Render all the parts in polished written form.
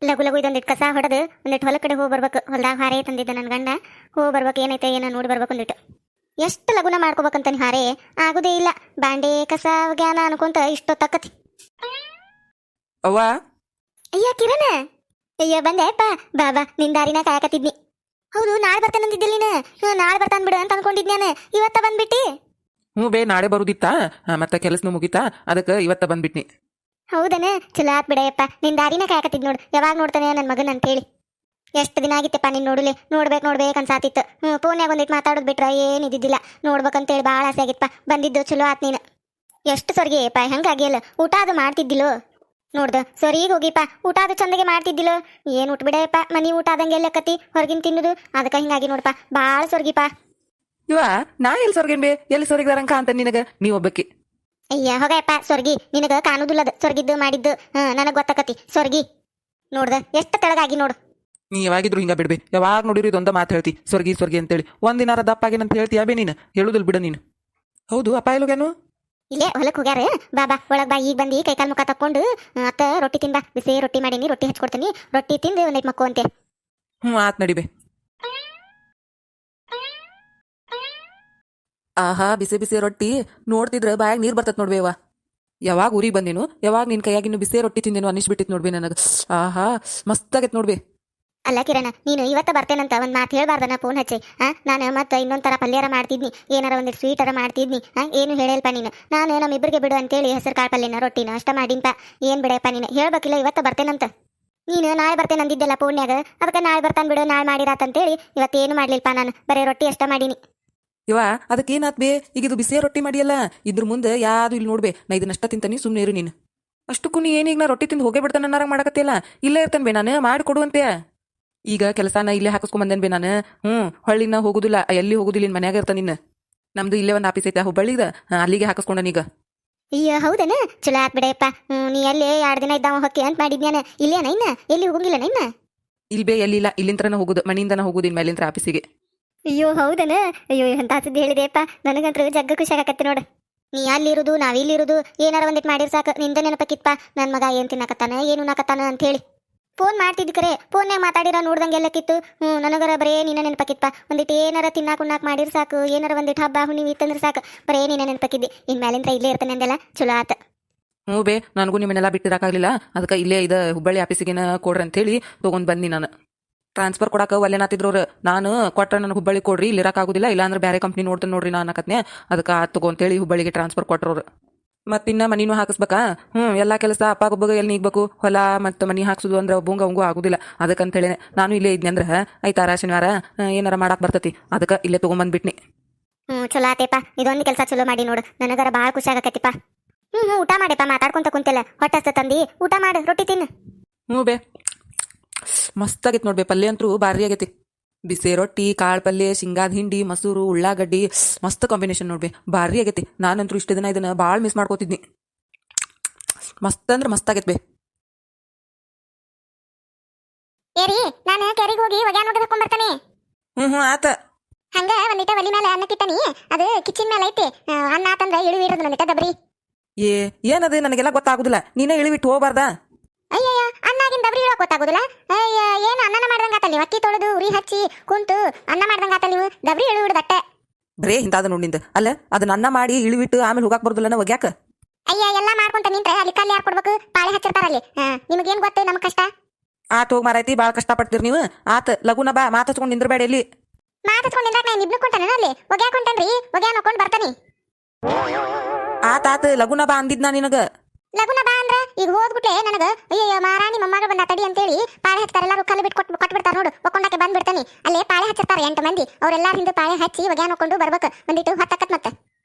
ಲಘು ಲಘು ಇದೊಂದಿಟ್ಟು ಕಸ ಹೊಡೆದು ಒಂದಿಟ್ಟು ಹೊಲ ಕಡೆ ಹೋಗಿ ಬರ್ಬೇಕು. ಹೊಲ್ದಾಗ ಹಾರೇ ತಂದಿದ್ದ ನನ್ನ ಗಂಡ. ಹೋಗಿ ಬರ್ಬೇಕು, ಏನೈತೆ ಏನೋ ನೋಡಿ ಬರ್ಬೇಕು ಒಂದಿಟ್ಟು. ಎಷ್ಟು ಲಗುನ ಮಾಡ್ಕೋಬೇಕಂತಾನೆ ಹಾರೇ ಆಗುದೇ ಇಲ್ಲ. ಬಾಂಡೆ ಕಸ ಜ್ಞಾನ ಅನ್ಕೊಂತ ಇಷ್ಟೊತ್ತಕ್ಕತಿ. ಅವ್ವ, ಅಯ್ಯ ಕಿರಣ, ಅಯ್ಯ ಬಂದೆ ಅಪ್ಪ. ಬಾಬಾ ನಿನ್ ದಾರಿನ ಕಾಯಕತ್ತಿದ್ನಿ. ಹೌದು, ನಾಳೆ ಬರ್ತಾನಂದಿದ್ದಿಲ್ಲ ನೀನು. ನಾಳೆ ಬರ್ತಾನ ಬಿಡು ಅಂತ ಅನ್ಕೊಂಡಿದ್ ನಾನು. ಇವತ್ತ ಬಂದ್ಬಿಟ್ಟಿ? ಹ್ಞೂ ಬೇ, ನಾಳೆ ಬರುದಿತ್ತಾ, ಮತ್ತೆ ಕೆಲಸನೂ ಮುಗಿತಾ, ಅದಕ್ಕೆ ಇವತ್ತ ಬಂದ್ಬಿಟ್ನಿ. ಹೌದನ, ಚಲೋ ಆತ್ ಬಿಡಯಪ್ಪ. ನಿನ್ ದಾರಿನ ಕಾಯಕತ್ತಿದ್ ನೋಡು. ಯಾವಾಗ ನೋಡ್ತಾನೆ ನನ್ನ ಮಗನ್ ಅಂತ ಹೇಳಿ. ಎಷ್ಟು ದಿನ ಆಗಿತ್ತಪ್ಪ ನೀನ್ ನೋಡ್ಲಿ. ನೋಡ್ಬೇಕು ಅನ್ಸಾತಿತ್ತು. ಫೋನ್ಯಾಗ ಒಂದಿಟ್ಟು ಮಾತಾಡೋದು ಬಿಟ್ರ ಏನಿದ್ದಿದ್ದಿಲ್ಲ. ನೋಡ್ಬೇಕಂತೇಳಿ ಭಾಳ ಆಸೆ ಆಗಿತ್ತಪ್ಪ. ಬಂದಿದ್ದು ಚಲೋ ಆತ್ ನೀನು. ಎಷ್ಟು ಸೊರ್ಗಿ ಅಪ್ಪ, ಹೆಂಗಾಗಿಯಲ್ಲ. ಊಟ ಅದು ಮಾಡ್ತಿದ್ದಿಲ್ಲೋ ನೋಡ್ದ. ಸೊರೀಗ ಹೋಗಿಪ್ಪ, ಊಟ ಅದು ಚಂದಗೆ ಮಾಡ್ತಿದ್ದಿಲ್ಲೋ. ಏನು ಊಟ ಬಿಡಯಪ್ಪ, ಮನಿ ಊಟ ಆದಂಗೆ ಎಲ್ಲಕತಿ ಹೊರಗಿನ ತಿನ್ನುದು. ಅದಕ್ಕೆ ಹಿಂಗಾಗಿ ನೋಡಪ್ಪ, ಭಾಳ ಸೊರ್ಗಿಪ್ಪ. ಇವ ನಾ ಎಲ್ಲಿ ಸೊರ್ಗೇನ್ ಬೇ, ಎಲ್ಲಿ ಸೊರಗಿದಾರಂಕ ಅಂತ ನಿನಗ ನೀ ಒಬ್ಬಕ್ಕಿ. ಅಯ್ಯ ಹೋಗಯಪ್ಪ, ಸೊರ್ಗಿ ನಿನಗ ಕಾಣುದಿಲ್ಲದ. ಸೊರ್ಗಿದ್ದು ಮಾಡಿದ್ದು ನನಗ್ ಗೊತ್ತಕತಿ. ಸೊರ್ಗಿ ನೋಡ್ದ ಎಷ್ಟು ತೆಳಗಾಗಿ ನೋಡು. ನೀ ಯಾವಾಗಿದ್ರು ಹಿಂಗ ಬಿಡ್ಬೇ, ಯಾವಾಗ ನೋಡಿರಿ ಇದೊಂದ ಮಾತು ಹೇಳ್ತಿ, ಸ್ವರ್ಗಿ ಸ್ವರ್ಗಿ ಅಂತೇಳಿ. ಒಂದಿನಾರ ದಪ್ಪಾಗೇನಂತ ಹೇಳ್ತೀಯ ಬೇ ನೀನು? ಹೇಳುದಿಲ್ ಬಿಡ ನೀನು. ಹೌದು, ಅಪ್ಪ ಎಲ್ಲೋಗ್ಯಾನು? ಇಲ್ಲೇ ಹೊಲಕ್ಕೆ ಹೋಗ್ಯಾರ. ಬಾಬಾ ಒಳಗ್ ಬಾ, ಈಗ ಬಂದು ಕೈಕಾಲು ಮುಖ ತಕ್ಕೊಂಡು ಅತ್ತ ರೊಟ್ಟಿ ತಿನ್ಬಾ. ಬಿಸಿ ರೊಟ್ಟಿ ಮಾಡೀನಿ, ರೊಟ್ಟಿ ಹಚ್ಕೊಡ್ತೀನಿ. ರೊಟ್ಟಿ ತಿಂದು ಒಂದೈಟ್ ಮಕ್ಕೋ ಅಂತೆ. ಆತ್ ನಡಿಬೇ. ಆಹಾ, ಬಿಸಿ ಬಿಸಿ ರೊಟ್ಟಿ ನೋಡ್ತಿದ್ರ ಬಾಯಾಗ ನೀರ್ ಬರ್ತತ್ ನೋಡ್ಬೇವ. ಯಾವಾಗ ಊರಿಗೆ ಬಂದೇನು, ಯಾವಾಗ ನಿನ್ ಕೈಯಾಗಿನ್ನು ಬಿಸಿ ರೊಟ್ಟಿ ತಿಂದೇನು ಅನ್ನಿಸ್ಬಿಟ್ಟಿತ್ ನೋಡ್ಬೇ ನನಗ. ಆಹಾ, ಮಸ್ತ್ ಆಗೈತ್ ನೋಡ್ಬೇ. ಅಲ್ಲ ಕಿರಣ, ನೀನು ಇವತ್ತ ಬರ್ತೇನಂತ ಒಂದ್ ಮಾತು ಹೇಳ್ಬಾರ್ದನ ಫೋನ್ ಹಚ್ಚಿ. ನಾನು ಮತ್ತೆ ಇನ್ನೊಂಥರ ಪಲ್ಯಾರ ಮಾಡ್ತಿದ್ನಿ, ಏನಾರ ಒಂದಿಟ್ಟು ಸ್ವೀಟರ ಮಾಡ್ತಿದ್ನಿ. ಏನು ಹೇಳಲ್ಪ ನೀನು. ನಾನು ನಮ್ಮಿಬ್ಬರಿಗೆ ಬಿಡು ಅಂತೇಳಿ ಹೆಸರು ಕಾಳು ಪಲ್ಯನ ರೊಟ್ಟಿನ ಅಷ್ಟ ಮಾಡಿನ್ಪ. ಏನ್ ಬಿಡಪ್ಪ ನೀನು ಹೇಳ್ಬೇಕಿಲ್ಲ ಇವತ್ತ ಬರ್ತೇನಂತ. ನೀನು ನಾಳೆ ಬರ್ತೇನೆ ಅಂದಿದ್ದೆಲ್ಲ ಫೋನ್ಯಾಗ. ಅದಕ್ಕೆ ನಾಳೆ ಬರ್ತಾನೆ ಬಿಡು, ನಾಳೆ ಮಾಡಿರಾತಂತೇಳಿ ಇವತ್ತೇನು ಮಾಡ್ಲಿಲ್ಪ. ನಾನು ಬರೀ ರೊಟ್ಟಿ ಅಷ್ಟ ಮಾಡೀನಿ. ಇವ ಅದಕ್ಕೇನಾತ್ ಬೇ, ಈಗ ಇದು ಬಿಸಿಯ ರೊಟ್ಟಿ ಮಾಡಿಯಲ್ಲ, ಇದ್ರ ಮುಂದೆ ಯಾವ್ದು ಇಲ್ಲಿ ನೋಡ್ಬೇ. ನಾ ಇದನ್ನಷ್ಟ ತಿಂತಾನಿ, ಸುಮ್ಮನೆ ಇರು ನೀನು. ಅಷ್ಟಕ್ಕೂ ನೀ ಏನೀಗ ನಾ ರೊಟ್ಟಿ ತಿಂದು ಹೋಗೇ ಬಿಡ್ತಾನ ಅನ್ನಾರ ಮಾಡಕತ್ತಿಲ್ಲ. ಇಲ್ಲೇ ಇರ್ತೇನೆ ಬೇ ನಾನು, ಮಾಡಿಕೊಡುವಂತೆ. ಈಗ ಕೆಲಸನ ಇಲ್ಲೇ ಹಾಕಿಸ್ಕೊಂಬಂದೇನ್ ಬೇ ನಾನು. ಹೊಳ್ಳಿನ ಹೋಗುದಿಲ್ಲ, ಎಲ್ಲಿ ಹೋಗುದಿಲ್ಲ, ನಿನ್ ಮನ್ಯಾಗ ಇರ್ತಾನ ನಿನ್ನ. ನಮ್ದು ಇಲ್ಲೇ ಒಂದು ಆಫೀಸ್ ಐತೆ ಹುಬ್ಬಳ್ಳಿಗ, ಅಲ್ಲಿಗೆ ಹಾಕಿಸ್ಕೊಂಡನೀಗ. ಅಯ್ಯ ಹೌದನ, ಚಲೋ ಆತ್ ಬಿಡಯಪ್ಪ. ನೀ ಅಲ್ಲಿ 2 ದಿನ ಇದ್ದಾವ ಹೊಕ್ಕಿ ಅಂತ ಮಾಡಿದ್ಯಾನ. ಇಲ್ಲೇನ ಇನ್ನ ಎಲ್ಲಿ ಹೋಗಿಲ್ಲ ಇನ್ನ? ಇಲ್ಲಿ ಬೇ, ಎಲ್ಲಿಲ್ಲ, ಇಲ್ಲಿಂತ್ರನ ಹೋಗುದು, ಮನೆಯಿಂದನ ಹೋಗುದು ಇನ್ ಮೇಲಿಂತ್ರ ಆಫೀಸಿಗೆ. ಅಯ್ಯೋ ಹೌದನ, ಅಯ್ಯೋ ಎಂತ ಸುದ್ದಿ ಹೇಳಿದೆಯಪ್ಪ. ನನಗಂತೂ ಜಗ್ಗ ಖುಷಿ ಆಗಕತ್ತಿ ನೋಡು. ನೀ ಅಲ್ಲಿರುದು ನಾವಿಲ್ಲಿರುದು ಏನಾರ ಒಂದಿಟ್ಟು ಮಾಡಿರ್ ಸಾಕು. ನಿಂದ ನೆನಪಕ್ಕಿಪ್ಪ, ನನ್ನ ಮಗ ಏನ್ ತಿನ್ನಕತ್ತಾನ ಏನು ನಾಕತ್ತಾನ ಅಂತ ಹೇಳಿ. ಫೋನ್ ಮಾಡ್ತಿದ್ ಕರೆ, ಫೋನ್ಯಾಗ ಮಾತಾಡಿರ ನೋಡ್ದಂಗೆಲ್ಲಕ್ಕಿತ್ತು. ನನಗರ ಬರೇ ನಿನ್ನ ನೆನಪಕ್ಕಿಪ್ಪ. ಒಂದಿಟ್ಟು ಏನಾರ ತಿನ್ನಾಕ ಉಣ್ಣಾಕ ಮಾಡಿರ್ ಸಾಕು, ಏನಾರ ಒಂದಿಟ್ಟು ಹಬ್ಬ ಹುಣ್ಣಿಮೆ ಇತ್ತಂದ್ರೆ ಸಾಕು, ಬರೇ ನಿನ್ನ ನೆನಪಕ್ಕಿದ್ದಿ. ಇನ್ ಮೇಲಿಂತ್ರ ಇಲ್ಲೇ ಇರ್ತಾನೆ ಅಂದೆಲ್ಲ, ಚಲೋ ಆತ. ಹ್ಞೂ ಬೇ, ನನಗೂ ನಿಮ್ಮನ್ನೆಲ್ಲ ಬಿಟ್ಟಿರಕ್ಕಾಗಲಿಲ್ಲ. ಅದಕ್ಕೆ ಇಲ್ಲೇ ಇದು ಹುಬ್ಬಳ್ಳಿ ಆಫೀಸಿಗೇನ ಕೊಡ್ರಿ ಅಂತೇಳಿ ತೊಗೊಂಡು ಬಂದಿ ನಾನು. ಟ್ರಾನ್ಸ್ಫರ್ ಕೊಡಕ್ಕೆ ಒಲ್ಲೆನಾತಿದ್ರವ್ರು. ನಾನು ಕೊಟ್ರೆ ನನಗೆ ಹುಬ್ಬಳ್ಳಿ ಕೊಡ್ರಿ, ಇಲ್ಲಿ ಇರೋಕ್ಕಾಗೋದಿಲ್ಲ, ಇಲ್ಲಾಂದ್ರೆ ಬೇರೆ ಕಂಪ್ನಿ ನೋಡ್ತಾನೆ ನೋಡ್ರಿ ನಾನು ಅನ್ನಕತ್ನೆ. ಅದಕ್ಕೆ ಆತ್ ತಗೋ ಅಂತೇಳಿ ಹುಬ್ಬಳ್ಳಿಗೆ ಟ್ರಾನ್ಸ್ಫರ್ ಕೊಟ್ಟರು. ಮತ್ತಿನ್ನ ಮನಿನೂ ಹಾಕಿಸ್ಬೇಕಾ? ಎಲ್ಲ ಕೆಲಸ ಅಪ್ಪಾಗೊಬ್ಬಗ ಎಲ್ಲಿ ನೀಗ್ಬೇಕು, ಹೊಲ ಮತ್ತು ಮನಿ ಹಾಕ್ಸೋದು ಅಂದ್ರೆ ಒಬ್ಬಂಗ ಅವಂಗೂ ಆಗೋದಿಲ್ಲ. ಅದಕ್ಕಂತೇಳಿ ನಾನು ಇಲ್ಲೇ ಇದ್ನಿ ಅಂದ್ರೆ ಐತಾರ ಶನಿವಾರ ಏನಾರ ಮಾಡಕ್ಕೆ ಬರ್ತತಿ. ಅದಕ್ಕೆ ಇಲ್ಲೇ ತೊಗೊಂಬಂದ್ಬಿಟ್ನಿ. ಚಲೋ ಆತೇಪ, ಇದೊಂದು ಕೆಲಸ ಚಲೋ ಮಾಡಿ ನೋಡು. ನನಗರ ಭಾಳ ಖುಷಿ ಆಗಕತ್ತಿಪ್ಪ. ಊಟ ಮಾಡಿಪ್ಪ, ಮಾತಾಡ್ಕೊಂತ ಕುಂತೆಲ್ಲ ಹೊಟ್ಟೆ ತಂದಿ. ಊಟ ಮಾಡು, ರೊಟ್ಟಿ ತಿನ್ನು. ಬೇ, ಮಸ್ತ್ ಆಗೈತಿ ನೋಡ್ಬೇ. ಪಲ್ಯ ಅಂತೂ ಭಾರಿ ಆಗೈತಿ. ಬಿಸಿ ರೊಟ್ಟಿ, ಕಾಳು ಪಲ್ಯ, ಶೇಂಗಾದ ಹಿಂಡಿ, ಮಸೂರು, ಉಳ್ಳಾಗಡ್ಡಿ, ಮಸ್ತ್ ಕಾಂಬಿನೇಷನ್ ನೋಡ್ಬೇ, ಭಾರಿ ಆಗೈತಿ. ನಾನಂತೂ ಇಷ್ಟ ದಿನ ಇದನ್ನ ಭಾಳ ಮಿಸ್ ಮಾಡ್ಕೋತಿದ್ನಿ. ಮಸ್ತ್ ಅಂದ್ರೆ ಮಸ್ತ್ ಆಗೈತಿ ಬೇ. ಏರಿ, ನಾನು ಕೆರೆಗೆ ಹೋಗಿ ಒಗ್ಯಾನ ಒಗದ ಹಾಕೊಂಡ್ ಬರ್ತಾನೆ. ಆತ. ಹಂಗ ಒಂದಿಟ ಒಲಿ ಮೇಲೆ ಅನ್ನ ಕಿಟ್ಟನಿ, ಅದು ಕಿಚನ್ ಮೇಲೆ ಐತಿ. ಅನ್ನ ಆತಂದ್ರ ಇಳಿವಿ ಇರೋದು ಒಂದಿಟ ದಬ್ರಿ. ಏನದು ನನಗೆಲ್ಲ ಗೊತ್ತಾಗುದಿಲ್ಲ, ನೀನೇ ಇಳಿಬಿಟ್ಟು ಹೋಗ್ಬಾರ್ದಾ? ಅಯ್ಯಯ್ಯ, ಅನ್ನಾಗಿನ ದಬ್ರಿ ಇಳಕ್ ಗೊತ್ತಾಗುದಿಲ್ಲ. ಅಯ್ಯ, ಏನು ಅನ್ನನ ಮಾಡ್ದಂಗಾತಲ್ಲ ನೀವು. ಅಕ್ಕಿ ತೊಳೆದು ಉರಿ ಹಚ್ಚಿ ಕುಂತು ಅನ್ನ ಮಾಡ್ದಂಗಾತಲ್ಲ ನೀವು. ದಬ್ರಿ ಇಳಿ ಬಿಡದಟ್ಟೆ ಬರೇ ಇಂತಾದ ನೋಡಿಂದ. ಅಲ್ಲ ಅದನ್ನ ಅನ್ನ ಮಾಡಿ ಇಳಿಬಿಟ್ಟು ಆಮೇಲೆ ಹೋಗಾಕ್ ಬರುದಿಲ್ಲ ಒಗ್ಯಾಕ? ಅಯ್ಯ, ಎಲ್ಲಾ ಮಾಡ್ಕೊಂತ ನಿಂತ್ರೆ ಅಲ್ಲಿ ಕಲ್ಲಿ ಯಾರು ಕೊಡ್ಬೇಕು? ಪಾಳೆ ಹಚ್ಚಿರ್ತಾರಲ್ಲಿ. ನಿಮಗೇನ್ ಗೊತ್ತು ನಮ್ ಕಷ್ಟ? ಆತ ಹೋಗಿ ಮಾರೈತಿ, ಭಾಳ ಕಷ್ಟ ಪಡ್ತೀರಿ ನೀವು. ಆತ ಲಗುನ ಬಾ, ಮಾತಾಡ್ಸ್ಕೊಂಡು ನಿಂದ್ರಬೇಡ ಎಲ್ಲಿ. ಮಾತಾಡ್ಕೊಂಡು ನಿಂದ್ರಾಕ ನಾನು ಇಬ್ನು ಕೊಂಟಾನೆ ಅಲ್ಲಿ. ಒಗ್ಯಾಕ ಕೊಂಟನ್ರಿ, ಒಗ್ಯಾನ ನೋಡ್ಕೊಂಡು ಬರ್ತಾನೆ. ಆತ ಲಗುನ ಬಾ ಅಂದಿದ್ನ ನಿನಗ. ಲಗುನ ಬಾ ಅಂದ್ರ ಈಗ ಹೋದ್ಬಿಟ್ಲೆ ನನಗ ಅಯ್ಯಯ್ಯ ಮಾರಾಣಿ ಮೊಮ್ಮಗಳು ಬಂದ ತಡಿ ಅಂತೇಳಿ ಪಾಳೆ ಹಚ್ತಾರ. ಎಲ್ಲರೂ ಕಲ್ಲು ಬಿಟ್ಟು ಕೊಟ್ಬಿಡ್ತಾರ ನೋಡು. ಒಕ್ಕೊಂಡಕ್ಕೆ ಬಂದ್ಬಿಡ್ತಾನೆ. ಅಲ್ಲೇ ಪಾಳೆ ಹಚ್ಚಿರ್ತಾರ 8 ಮಂದಿ. ಅವ್ರೆಲ್ಲಾರ ಹಿಂದೆ ಪಾಳೆ ಹಚ್ಚಿ ಒಗ್ಯಾನ ನೋಡ್ಕೊಂಡು ಬರ್ಬೇಕು. ಒಂದಿಟ್ಟು ಹೊತ್ತಕ್ಕತ್ ಮತ್ತೆ.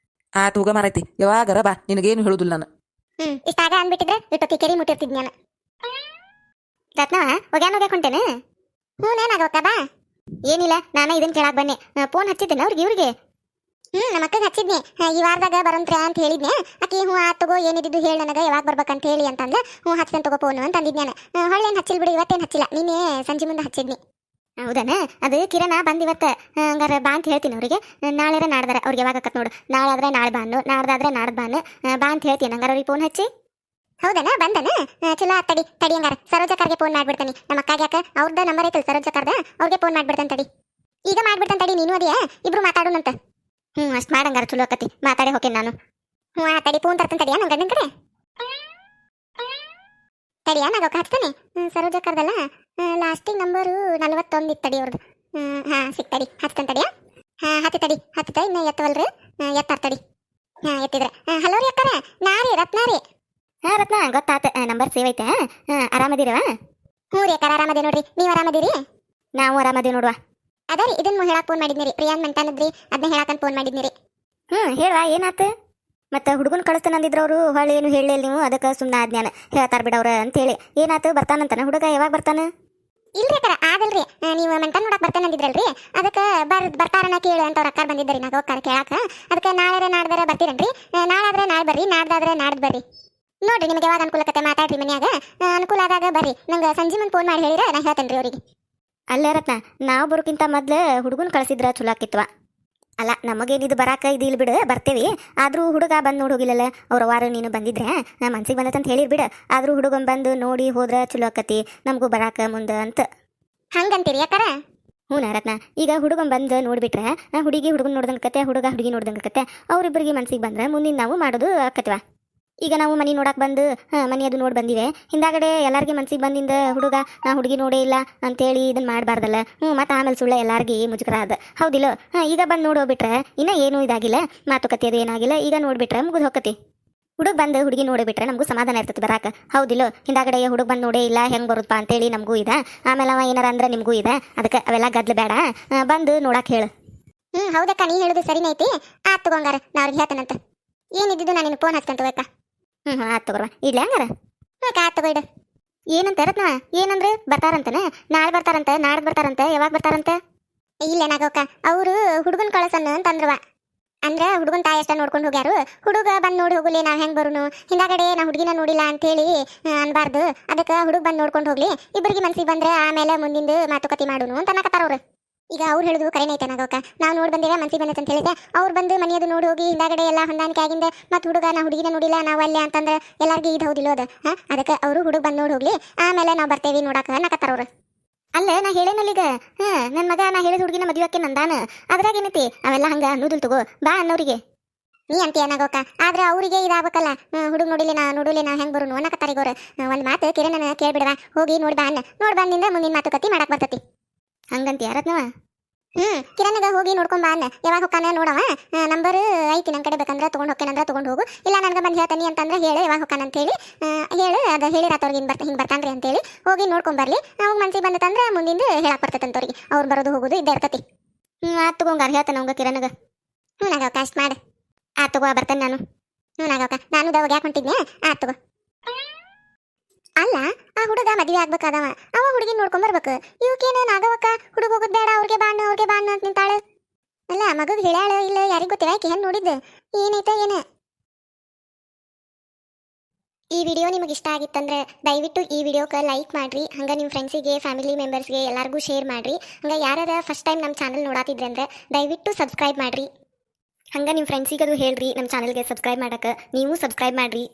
ಆತ ಹೋಗ ಮಾರೈತಿ, ಯಾವಾಗರ ಬಾ, ನಿನಗೇನು ಹೇಳುದಿಲ್ಲ ನಾನು. ಇಷ್ಟಾಗ ಅಂದ್ಬಿಟ್ಟಿದ್ರೆ ಇಟ್ಟೊತ್ತಿ ಕೆರಿ ಮುಟ್ಟಿರ್ತಿದ್ ನಾನು. ರತ್ನವ ಒಗ್ಯಾನ ಹೋಗ್ಯಾಕ ಹೊಂಟೇನೆ. ಏನಾಗವಕ್ಕ ಬಾ. ಏನಿಲ್ಲ, ನಾನು ಇದನ್ನ ಕೇಳಾಕ್ ಬನ್ನಿ. ಫೋನ್ ಹಚ್ಚಿದ್ದೇನೆ ಇವ್ರಿಗೆ. ನಮ್ಮ ಅಕ್ಕಗೆ ಹಚ್ಚಿದ್ನಿ. ಈ ವಾರದಾಗ ಬರಂತ್ರ್ಯಾ ಅಂತ ಹೇಳಿದ್ನೆ. ಆಕಿ ಹ್ಞೂ ಆತ್ ತಗೋ, ಏನಿದ್ದು ಹೇಳಿ ನನಗೆ ಯಾವಾಗ ಬರ್ಬೇಕಂತ ಹೇಳಿ ಅಂತಂದ್ರೆ ಹಚ್ತೇನೆ ತಗೋ ಫೋನು ಅಂತ ಅಂದಿದ್ದೆ ನಾನು. ಹೊಳ್ಳೇನು ಹಚ್ಚಿಲ್ ಬಿಡು, ಇವತ್ತೇನು ಹಚ್ಚಿಲ್ಲ, ನಿನ್ನೆ ಸಂಜೆ ಮುಂದೆ ಹಚ್ಚಿದ್ನಿ. ಹೌದನ, ಅದು ಕಿರಣ ಬಂದಿವತ್ತು. ಹಂಗಾರೆ ಬಾ ಅಂತ ಹೇಳ್ತೀನಿ ಅವ್ರಿಗೆ. ನಾಳೆ ನಾಡ್ದಾರ ಅವ್ರಿಗೆ ಯಾವಾಗ ಆಕತ್ ನೋಡು. ನಾಳೆ ಆದ್ರೆ ನಾಳೆ ಬಾನು, ನಾಡ್ದಾದ್ರೆ ನಾಡ್ದು ಬಾನು. ಬಾ ಅಂತ ಹೇಳ್ತೀನಿ. ಹಂಗಾರೆ ಅವ್ರಿಗೆ ಫೋನ್ ಹಚ್ಚಿ ಹೌದನ ಬಂದನ ಚಲೋ ಆತ್ ತಡಿ ತಡಿ ಹಂಗಾರ ಸರೋಜಕ್ಕರ್ಗೆ ಫೋನ್ ಮಾಡ್ಬಿಡ್ತಾನೆ ನಮ್ಮ ಅಕ್ಕಗೆ ಯಾಕ ಅವ್ರದ್ದು ನಂಬರ್ ಐತಲ್ ಸರೋಜಕ್ಕರ್ದ ಅವ್ರಿಗೆ ಫೋನ್ ಮಾಡ್ಬಿಡ್ತಾನೆ ತಡಿ ಈಗ ಮಾಡ್ಬಿಡ್ತಾನೆ ತಡಿ ನೀನು ಅದೇ ಇಬ್ರು ಮಾತಾಡೋಣಂತ ಅಷ್ಟು ಮಾಡಂಗಾರ ಚಲೋ ಆಕತಿ ಮಾತಾಡಿ ಹೋಕೇನ್ ನಾನು ತಡಿ ಫೋನ್ ತರ್ತಾನೆ ತಡಿಯಾ ನನ್ನ ಗಂಡನ ಕಡೆ ತಡಿಯಾ ನಾಗ ಹಚ್ತಾನೆ ಸರೋಜಕ್ಕರ್ದಲ್ಲ ಲಾಸ್ಟಿಗೆ ನಂಬರು 41 ಇತ್ತು ತಡಿ ಅವ್ರದ್ದು ಸಿಕ್ತಡಿ ಹಚ್ತಾನೆ ತಡಿಯಾ ಹತ್ತಿ ತಡಿ ಹತ್ತ ಇನ್ನ ಎತ್ತವಲ್ರಿ ಎತ್ತಾರ ತಡಿ ಎತ್ತಿದ್ರೆ ಹಲೋ ರೀ ಅಕ್ಕಾರ ರತ್ನ ರೀ ರತ್ನ ಗೊತ್ತಾತ ನಂಬರ್ ಸೇವ್ ಐತೆ ಆರಾಮದಿರವ ಹ್ಞೂ ರೀ ಅಕ್ಕಾರ ಆರಾಮದೇ ನೋಡ್ರಿ ನೀವು ಆರಾಮದಿರಿ ನಾವು ಆರಾಮದೇವ್ ನೋಡುವ ಅದ ರೀ ಇದನ್ನ ಹೇಳಕ್ ಫೋನ್ ಮಾಡಿದ್ನಿ ರೀ ಪ್ರಿಯಾನ್ ಮೆಂಟಾನದ್ರಿ ಅದನ್ನ ಹೇಳಕಂತ ಫೋನ್ ಮಾಡಿದ್ನಿ ರೀ ಹೇಳುವ ಏನಾತ ಮತ್ತೆ ಹುಡುಗನ್ ಕಳಿಸ್ತಾನಂದಿದ್ರು ಅವರು ಹೊಳ್ಳಿ ಏನು ಹೇಳಲಿಲ್ಲ ನೀವು ಅದಕ್ಕೆ ಸುಮ್ಮನೆ ಆಜ್ಞಾನ ಹೇಳ್ತಾರ ಬಿಡವ್ರ ಅಂತೇಳಿ ಏನಾತು ಬರ್ತಾನಂತಾನ ಹುಡುಗ ಯಾವಾಗ ಬರ್ತಾನ ಇಲ್ರಿ ಅಕ್ಕಾರ ಆಗಲ್ರಿ ನೀವು ಮೆಂಟನ್ ನೋಡಕ್ ಬರ್ತಾನಂದಿದ್ರಲ್ರಿ ಅದಕ್ಕೆ ಬರ್ತಾರನ ಕೇಳು ಅಂತ ಅವ್ರ ಅಕ್ಕಾರ ಬಂದಿದ್ದರಿ ನಾಗ ಹೋಗ್ತಾರ ಕೇಳಾಕ ಅದಕ್ಕೆ ನಾಳೆ ನಾಡ್ದಾರ ಬರ್ತೀರನ್ರಿ ನಾಳೆ ಬರ್ರಿ ನಾಡ್ದಾದ್ರೆ ನಾಡ್ದು ಬರ್ರಿ ನೋಡ್ರಿ ನಿಮಗೆ ಯಾವಾಗ ಅನುಕೂಲಕತೆ ಮಾತಾಡ್ರಿ ಮನ್ಯಾಗ ಅನುಕೂಲ ಆದಾಗ ಬರ್ರಿ ನಂಗೆ ಸಂಜೆ ಮುಂದೆ ಫೋನ್ ಮಾಡಿ ಹೇಳಿರ ನಾ ಹೇಳ್ತೇನೆ ಅವರಿಗೆ ಅಲ್ಲೇ ರತ್ನ ನಾವು ಬರೋಕ್ಕಿಂತ ಮೊದ್ಲು ಹುಡುಗನ ಕಳಿಸಿದ್ರ ಚಲೋ ಆಕಿತ್ವ ಅಲ್ಲ ನಮಗೇನಿದು ಬರಾಕ ಇದು ಇಲ್ಲಿ ಬಿಡು ಬರ್ತೇವಿ ಆದ್ರೂ ಹುಡುಗ ಬಂದು ನೋಡಿ ಹೋಗಿಲ್ಲಲ್ಲ ಅವ್ರ ವಾರ ನೀನು ಬಂದಿದ್ರೆ ಮನ್ಸಿಗೆ ಬಂದತ್ತಂತ ಹೇಳಿರ್ಬಿಡು ಆದ್ರೂ ಹುಡುಗನ್ ಬಂದು ನೋಡಿ ಹೋದ್ರೆ ಚಲೋ ಆಕತಿ ನಮಗೂ ಬರಾಕ ಮುಂದೆ ಅಂತ ಹಂಗಂತೀರಿ ಯಾಕಾರ ಹ್ಞೂ ರತ್ನ ಈಗ ಹುಡುಗನ್ ಬಂದು ನೋಡ್ಬಿಟ್ರೆ ಹುಡುಗಿ ಹುಡುಗನ್ ನೋಡ್ದಂಗೆ ಕತೆ ಹುಡುಗ ಹುಡುಗಿ ನೋಡ್ದಂಗೆ ಕತೆ ಅವ್ರಿಬ್ಬರಿಗೆ ಮನ್ಸಿಗೆ ಬಂದ್ರೆ ಮುಂದಿನ ನಾವು ಮಾಡೋದು ಆಕತ್ವ ಈಗ ನಾವು ಮನೆ ನೋಡಕ್ ಬಂದು ಮನೆ ಅದು ನೋಡಿ ಬಂದಿವೆ ಹಿಂದಾಗಡೆ ಎಲ್ಲಾರ್ಗಿ ಮನ್ಸಿಗೆ ಬಂದಿಂದ ಹುಡುಗ ನಾ ಹುಡುಗಿ ನೋಡೇ ಇಲ್ಲ ಅಂತೇಳಿ ಇದನ್ನ ಮಾಡಬಾರ್ದಲ್ಲ ಮತ್ತೆ ಆಮೇಲೆ ಸುಳ್ಳ ಎಲ್ಲಾರ್ಗಿ ಮುಜುಗರ ಅದ ಹೌದಿಲ್ಲ ಈಗ ಬಂದು ನೋಡೋಗ್ಬಿಟ್ರೆ ಇನ್ನ ಏನೂ ಇದಾಗಿಲ್ಲ ಮಾತುಕತೆ ಅದು ಏನಾಗಿಲ್ಲ ಈಗ ನೋಡ್ಬಿಟ್ರೆ ಮುಗಿದು ಹೋಗತಿ ಹುಡುಗ ಬಂದು ಹುಡುಗಿ ನೋಡಿಬಿಟ್ರೆ ನಮಗೂ ಸಮಾಧಾನ ಇರ್ತದೆ ಬರಾಕ ಹೌದಿಲ್ಲ ಹಿಂದಾಗಡೆ ಹುಡುಗ ಬಂದು ನೋಡೇ ಇಲ್ಲ ಹೆಂಗೆ ಬರುತ್ತಪ್ಪ ಅಂತೇಳಿ ನಮಗೂ ಇದೆ ಆಮೇಲೆ ಅವ ಏನಾರ ಅಂದ್ರೆ ನಿಮಗೂ ಇದೆ ಅದಕ್ಕೆ ಅವೆಲ್ಲ ಗದ್ಲು ಬೇಡ ಬಂದು ನೋಡಕ್ ಹೇಳು ಹೌದಕ್ಕ ನೀ ಹೇಳುದು ಸರಿನೇ ಐತಿ ಆತ್ ತಗೊಂಗಾರ ನಾ ಅವ್ರಿಗೆ ಹೇಳ್ತೇನಂತ ಏನಿದ್ದು ನಾನು ನಿನ್ನ ಫೋನ್ ಹಚ್ತಂತ ತಗೋಕ್ಕ ಆತ್ ತಗೋರ್ವ ಇಡ್ಲಿ ಹಂಗಾರ ಆತ್ ತಗೋ ಇಡು ಏನಂತ ರತ್ನ ಏನಂದ್ರೆ ಬರ್ತಾರಂತನ ನಾಳೆ ಬರ್ತಾರಂತ ನಾಡ್ದು ಬರ್ತಾರಂತ ಯಾವಾಗ ಬರ್ತಾರಂತ ಇಲ್ಲ ನಾಗೋಕ ಅವರು ಹುಡುಗನ್ ಕಳಸನ್ನ ಅಂತ ಅಂದ್ರವ ಅಂದ್ರೆ ಹುಡುಗನ್ ತಾಯಿ ಅಷ್ಟ ನೋಡ್ಕೊಂಡು ಹೋಗ್ಯಾರು ಹುಡುಗ ಬಂದು ನೋಡಿ ಹೋಗ್ಲಿ ನಾವ್ ಹೆಂಗ್ ಬರುನು ಹಿಂದಾಗಡೆ ನಾ ಹುಡುಗಿನ ನೋಡಿಲ್ಲ ಅಂತೇಳಿ ಅನ್ಬಾರ್ದು ಅದಕ್ಕೆ ಹುಡುಗ ಬಂದು ನೋಡ್ಕೊಂಡು ಹೋಗ್ಲಿ ಇಬ್ಬರಿಗೆ ಮನ್ಸಿಗೆ ಬಂದ್ರೆ ಆಮೇಲೆ ಮುಂದಿಂದು ಮಾತುಕತೆ ಮಾಡುನು ಅಂತ ಅನ್ನಕತ್ತಾರ ಅವ್ರು ಈಗ ಅವ್ರು ಹೇಳುದು ಕರೆನೈತೆ ನಾಗೋಕ ನಾವು ನೋಡಿ ಬಂದೇವೆ ಮನ್ಸಿಗೆ ಬಂದೈತೆ ಅಂತ ಹೇಳಿದೆ ಅವ್ರು ಬಂದು ಮನೆಯದು ನೋಡಿ ಹೋಗಿ ಹಿಂದಾಗಡೆ ಎಲ್ಲ ಹೊಂದಾಣಿಕೆ ಆಗಿಂದ ಮತ್ತೆ ಹುಡುಗ ನಾ ಹುಡುಗಿನ ನೋಡಿಲ್ಲ ನಾವು ಅಲ್ಲೇ ಅಂತಂದ್ರೆ ಎಲ್ಲರಿಗೂ ಇದು ಹೌದಿಲ್ಲ ಅದು ಅದಕ್ಕೆ ಅವರು ಹುಡುಗ ಬಂದು ನೋಡಿ ಹೋಗ್ಲಿ ಆಮೇಲೆ ನಾವು ಬರ್ತೇವೆ ನೋಡಕ ಅನ್ನಕತ್ತಾರ ಅವ್ರು ಅಲ್ಲೇ ನಾ ಹೇಳೇನಲ್ಲೀಗ ನನ್ನ ಮಗ ನಾ ಹೇಳಿದ ಹುಡುಗಿನ ಮದುವೆಕ್ಕೆ ನಂದಾನ ಅದ್ರಾಗ ಏನೈತಿ ಅವೆಲ್ಲ ಹಂಗ ಅನ್ನೋದಿಲ್ ತಗೋ ಬಾ ಅನ್ನೋರಿಗೆ ನೀ ಅಂತೀಯ ನಾಗೋಕ ಆದ್ರೆ ಅವರಿಗೆ ಇದಾಗಬೇಕಲ್ಲ ಹುಡುಗ ನೋಡಿಲಿ ನಾ ಹೆಂಗ್ ಬರುನು ಅನ್ನಕತ್ತಾರಿಗೋರ ಒಂದು ಮಾತು ಕಿರಣನ ಕೇಳ್ಬಿಡವ ಹೋಗಿ ನೋಡಿ ಬಾ ಅನ್ನ ನೋಡಿ ಬಂದಿಂದ ಮುಂದಿನ ಮಾತುಕತೆ ಮಾಡಕ್ ಬರ್ತತಿ ಹಂಗಂತೀಯ ರತ್ನವ ಕಿರಣಗ ಹೋಗಿ ನೋಡ್ಕೊಂಡ್ ಬಾ ಅನ್ನ ಯಾವಾಗ ಹೊಕ್ಕಾನ ನೋಡವ ನಂಬರ್ ಐತಿ ನನ್ನ ಕಡೆ ಬೇಕಂದ್ರೆ ತೊಗೊಂಡು ಹೋಗ್ತೇನಂದ್ರೆ ತೊಗೊಂಡು ಹೋಗು ಇಲ್ಲ ನನಗೆ ಬಂದು ಹೇಳ್ತಾನೆ ಅಂತಂದ್ರೆ ಹೇಳು ಯಾವಾಗ ಹೊಕ್ಕಾನ ಅಂತೇಳಿ ಹೇಳು ಅದು ಹೇಳಿರತ್ತವ್ರಿಗೆ ಹಿಂಗೆ ಬರ್ತಾನ್ರಿ ಅಂತೇಳಿ ಹೋಗಿ ನೋಡ್ಕೊಂಡ್ ಬರ್ಲಿ ಅವಾಗ ಮನ್ಸಿಗೆ ಬಂದತಂದ್ರೆ ಮುಂದಿಂದು ಹೇಳಕ್ ಬರ್ತೈತಂತವ್ರಿಗೆ ಅವ್ರು ಬರೋದು ಹೋಗೋದು ಇದ್ದೇ ಇರ್ತತಿ ಆತ್ ತಗೊಂಗಾರ ಹೇಳ್ತಾನೆ ಅವಂಗ ಕಿರಣಗ ನಾಗವಕ ಅಷ್ಟು ಮಾಡು ಆತ್ ತಗೋ ಬರ್ತೇನೆ ನಾನು ನಾಗವಕ ನಾನು ದವಾಗ ಯಾಕೆ ಹೊಂಟಿದ್ನೆ ಆತ್ ತಗೋ ಅಲ್ಲ ಆ ಹುಡುಗ ಮದುವೆ ಆಗ್ಬೇಕಾದವ ಅವ ಹುಡುಗಿ ನೋಡ್ಕೊಂಡ್ ಬರ್ಬೇಕು ಇವಕೇನ ನಾಗವಕ್ಕ ಹುಡುಗ ಹೋಗೋದ್ ಬೇಡ ಅವ್ರಿಗೆ ಬಾಣ್ಣು ಅಂತ ನಿಂತಾಳೆ ಅಲ್ಲ ಮಗಗ್ ಹೇಳ್ಯಾಳ ಇಲ್ಲ ಯಾರಿಗ ಗೊತ್ತಿಲ್ಲ ಆಕೆ ಹೆಂಗ್ ನೋಡಿದ್ದು ಏನೈತ ಏನ ಈ ವಿಡಿಯೋ ನಿಮಗೆ ಇಷ್ಟ ಆಗಿತ್ತಂದ್ರೆ ದಯವಿಟ್ಟು ಈ ವಿಡಿಯೋಕ್ಕೆ ಲೈಕ್ ಮಾಡ್ರಿ ಹಂಗ ನಿಮ್ಮ ಫ್ರೆಂಡ್ಸಿಗೆ ಫ್ಯಾಮಿಲಿ ಮೆಂಬರ್ಸ್ಗೆ ಎಲ್ಲರಿಗೂ ಶೇರ್ ಮಾಡ್ರಿ ಹಂಗ ಯಾರ ಫಸ್ಟ್ ಟೈಮ್ ನಮ್ಮ ಚಾನಲ್ ನೋಡಾತಿದ್ರೆ ಅಂದ್ರೆ ದಯವಿಟ್ಟು ಸಬ್ಸ್ಕ್ರೈಬ್ ಮಾಡ್ರಿ ಹಂಗ ನಿಮ್ಮ ಫ್ರೆಂಡ್ಸಿಗೆ ಅದು ಹೇಳ್ರಿ ನಮ್ಮ ಚಾನಲ್ಗೆ ಸಬ್ಸ್ಕ್ರೈಬ್ ಮಾಡಕ್ಕೆ ನೀವು ಸಬ್ಸ್ಕ್ರೈಬ್ ಮಾಡ್ರಿ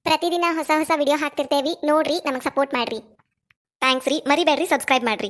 ಪ್ರತಿದಿನ ಹೊಸ ವಿಡಿಯೋ ಹಾಕ್ತಿರ್ತೇವಿ ನೋಡ್ರಿ ನಮಗೆ ಸಪೋರ್ಟ್ ಮಾಡ್ರಿ ಥ್ಯಾಂಕ್ಸ್ ರೀ ಮರಿಬೇಡ್ರಿ ಸಬ್ಸ್ಕ್ರೈಬ್ ಮಾಡ್ರಿ